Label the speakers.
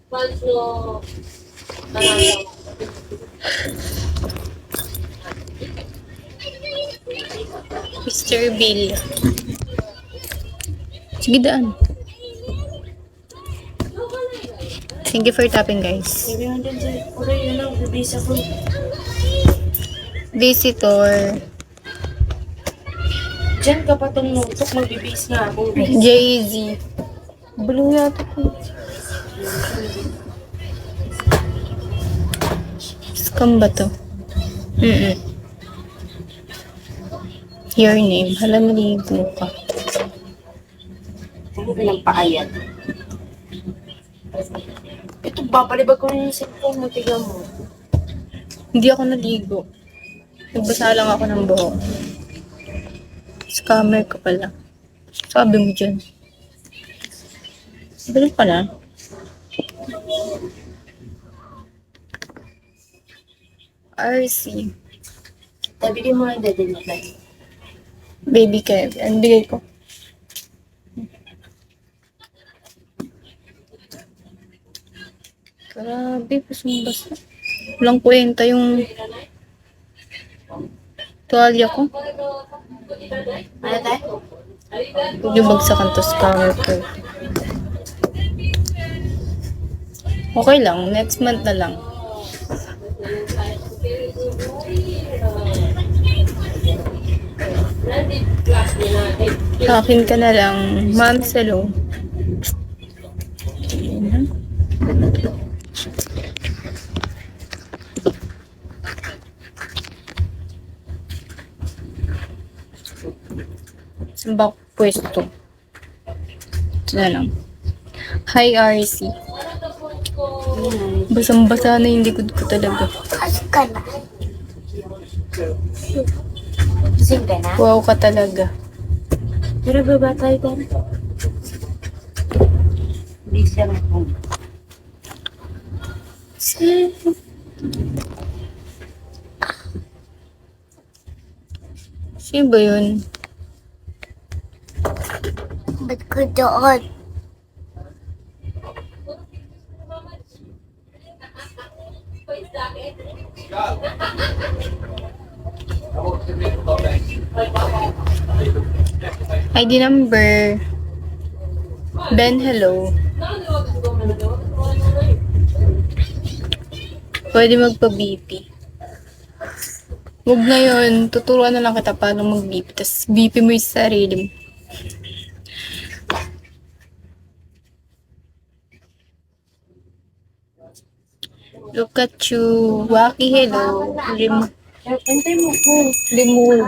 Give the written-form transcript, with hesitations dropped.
Speaker 1: Mr. Bill. Sige, daan. Thank you for tapping, guys. Visitor.
Speaker 2: Diyan ka pa tumutok, magbibis nga ako.
Speaker 1: Jay-Z. Bulong yata ko. Scam ba to? Your name. Hala, maligo ka.
Speaker 2: Ano ka ng paayat? Ito, papalibag ko rin yung cellphone mo, tignan mo.
Speaker 1: Hindi ako naligo. Nagbasa lang ako ng buhok. Scammer ka pala. Sabi mo dyan. Ganun pala. RC.
Speaker 2: Tabigin mo ang daddy mo tayo.
Speaker 1: Baby Kev. Ang bigay ko. Grabe, basang-basa. Walang kwenta yung tuwalya ko.
Speaker 2: Ano tayo?
Speaker 1: Huwag yung bagsakan to scammer ko. Okay lang. Next month na lang. Akin ka na lang. Ma'am, hello. Saan ba ako pwesto? Ito na lang. Hi, RC. Basang-basa na yung likod ko talaga.
Speaker 2: Kasi ka na. Gising ka na?
Speaker 1: Wow ka talaga.
Speaker 2: Pero baba tayo tayo. Hindi siya mahong.
Speaker 1: Sino ba yun?
Speaker 2: Ba't ko doon?
Speaker 1: ID number. Ben, hello. Pwede magpa-BP. Huwag ngayon. Tuturuan na lang kita paano mag-BP. Tapos BP mo yung sarili mo. Look at you. Waki, hello.
Speaker 2: Pantay mo po.
Speaker 1: Limulo.